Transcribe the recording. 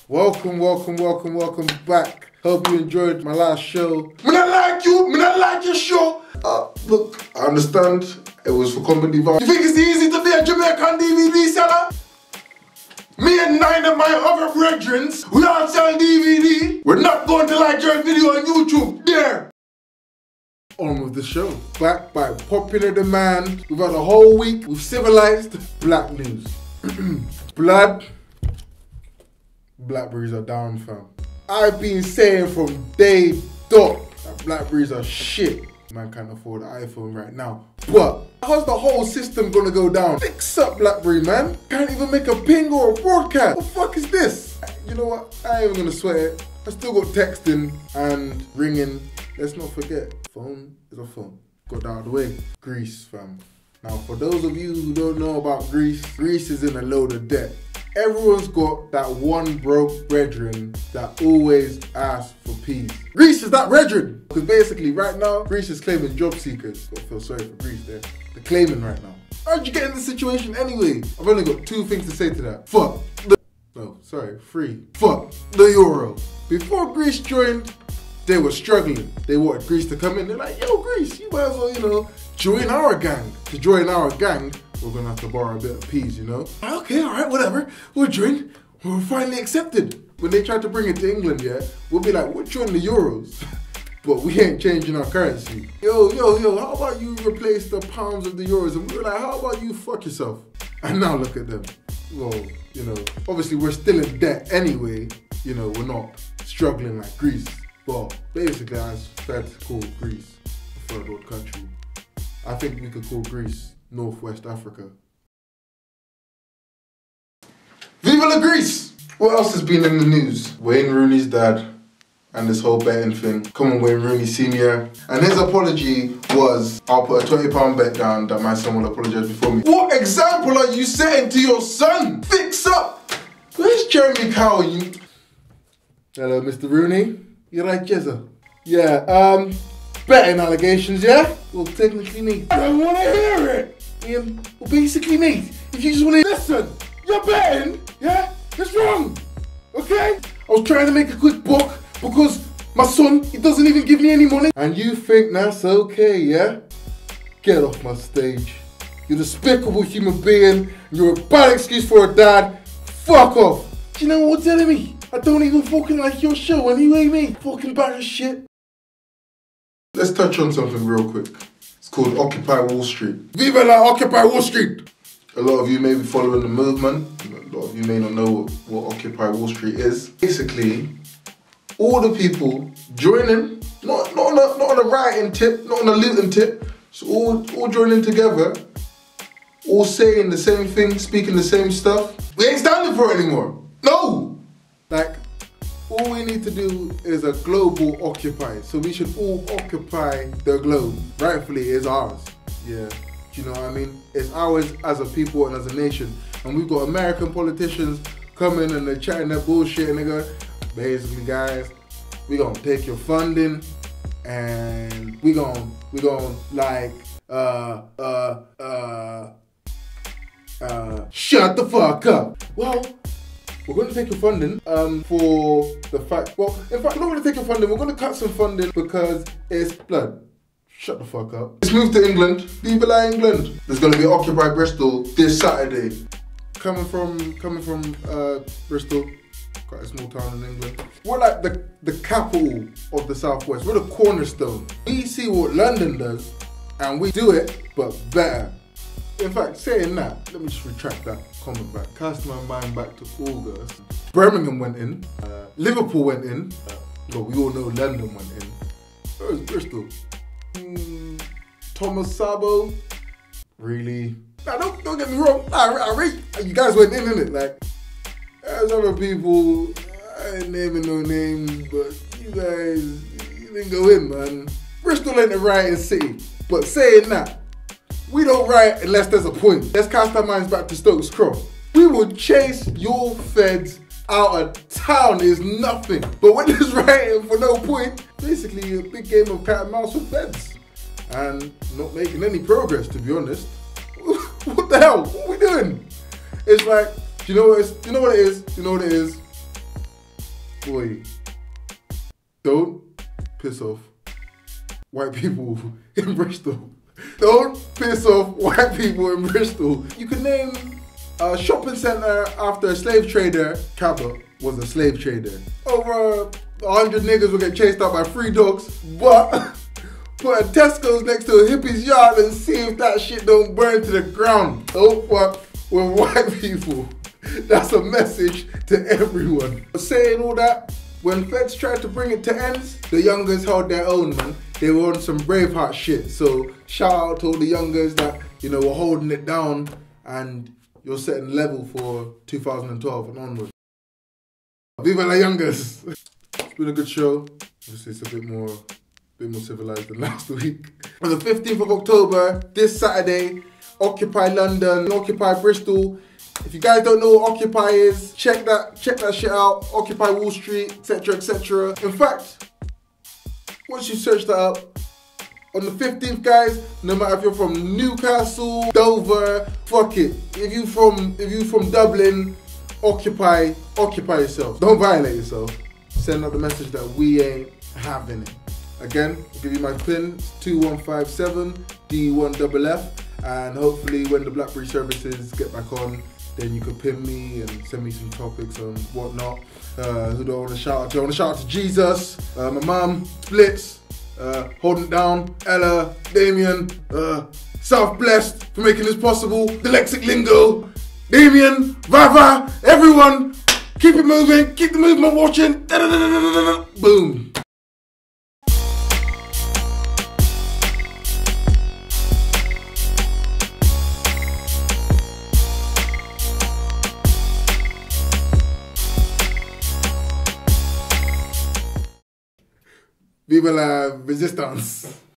Welcome back. Hope you enjoyed my last show. Me not like you, me not like your show. Look, I understand it was for comedy vibe. You think it's easy to be a Jamaican DVD seller? Me and 9 of my other brethren, we all sell DVD. We're not going to like your video on YouTube. There. On with the show. Back by popular demand. We've had a whole week with civilized black news. Blood. Blackberries are down, fam. I've been saying from day dot that Blackberries are shit. Man can't afford an iPhone right now. But how's the whole system gonna go down? Fix up Blackberry, man. Can't even make a ping or a broadcast. What the fuck is this? You know what? I ain't even gonna sweat it. I still got texting and ringing. Let's not forget, phone is a phone. Got that out of the way. Greece, fam. Now, for those of you who don't know about Greece, Greece is in a load of debt. Everyone's got that one broke brethren that always asks for peas. Greece is that brethren. Because basically right now, Greece is claiming job seekers. Gotta feel sorry for Greece there. They're claiming right now. How'd you get in this situation anyway? I've only got 2 things to say to that. Fuck the... No, sorry, 3. Fuck the euro. Before Greece joined, they were struggling. They wanted Greece to come in. They're like, yo, Greece, you might as well, join our gang. To join our gang, we're gonna have to borrow a bit of peas, Okay, alright, whatever. We'll join. We're finally accepted. When they tried to bring it to England, yeah, we'll be like, we'll join the euros. But we ain't changing our currency. Yo, how about you replace the pounds of the euros? And we were like, how about you fuck yourself? And now look at them. Well, obviously we're still in debt anyway. We're not struggling like Greece. But basically, it's fair to call Greece a third world country. I think we could call Greece Northwest Africa. Viva la Greece! What else has been in the news? Wayne Rooney's dad and this whole betting thing. Come on, Wayne Rooney Sr. And his apology was, I'll put a £20 bet down that my son will apologise before me. What example are you setting to your son? Fix up! Where's Jeremy Cow? Hello, Mr. Rooney. You right, Jezza? Yeah, betting allegations, yeah? Well, technically, mate, I don't want to hear it. Well, basically, mate, if you just want to listen, you're betting, yeah? It's wrong, okay? I was trying to make a quick buck because my son, he doesn't even give me any money. And you think that's okay, yeah? Get off my stage. You're a despicable human being. You're a bad excuse for a dad. Fuck off. Do you know what you're telling me? I don't even fucking like your show anyway, mate. Fucking bad as shit. Let's touch on something real quick. It's called Occupy Wall Street. Viva la Occupy Wall Street! A lot of you may be following the movement. A lot of you may not know what Occupy Wall Street is. Basically, all the people joining, not on a rioting tip, not on a looting tip, so all joining together, all saying the same thing, speaking the same stuff. We ain't standing for it anymore. No! Like, all we need to do is a global occupy. So we should all occupy the globe. Rightfully, it's ours. Yeah, do you know what I mean? It's ours as a people and as a nation. And we've got American politicians coming and they're chatting their bullshit and they go, basically, guys, we gonna take your funding and we gonna like, shut the fuck up. Well, we're going to take your funding for the fact, well, in fact, we're not going to take your funding, we're going to cut some funding because it's blood. Shut the fuck up. Let's move to England. Viva la England. There's going to be Occupy Bristol this Saturday. Coming from Bristol, quite a small town in England. We're like the capital of the Southwest. We're the cornerstone. We see what London does and we do it, but better. In fact, saying that, let me just retract that comment back. Cast my mind back to August. Birmingham went in, Liverpool went in, well, we all know London went in. Where was Bristol? Thomas Sabo? Really? Nah, don't get me wrong, you guys went in, innit? Like, there's other people, I ain't naming no names, but you didn't go in, man. Bristol ain't a rioting city, but saying that, we don't riot unless there's a point. Let's cast our minds back to Stokes Cross. We will chase your feds out of town is nothing. But when there's rioting for no point, basically a big game of cat and mouse with feds. And not making any progress, to be honest. What the hell? What are we doing? It's like, you know what it is? Boy, don't piss off white people in Bristol. Don't piss off white people in Bristol. You can name a shopping centre after a slave trader. Cabot was a slave trader. Over 100 niggas will get chased out by 3 dogs, but put a Tesco's next to a hippie's yard and see if that shit don't burn to the ground. Don't fuck with white people. That's a message to everyone. Saying all that, when feds tried to bring it to ends, the youngers held their own, man. They were on some Braveheart shit. So shout out to all the youngers that, you know, were holding it down, and you're setting level for 2012 and onwards. Viva la youngers! It's been a good show. Obviously, it's a bit more civilized than last week. On the 15th of October, this Saturday, Occupy London, Occupy Bristol. If you guys don't know what Occupy is, check that shit out. Occupy Wall Street, etc., etc. In fact, once you search that up, on the 15th, guys, no matter if you're from Newcastle, Dover, fuck it. If you from Dublin, occupy yourself. Don't violate yourself. Send out the message that we ain't having it. Again, I'll give you my pin, 2157 D1FF, and hopefully when the Blackberry services get back on, then you can pin me and send me some topics and whatnot. Who do I want to shout out to? I want to shout out to Jesus, my mum, Splits, Holding It Down, Ella, Damien, South Blessed for making this possible, the Lexic Lingo, Damien, Vava, everyone, keep it moving, keep the movement watching, boom. Viva la resistance.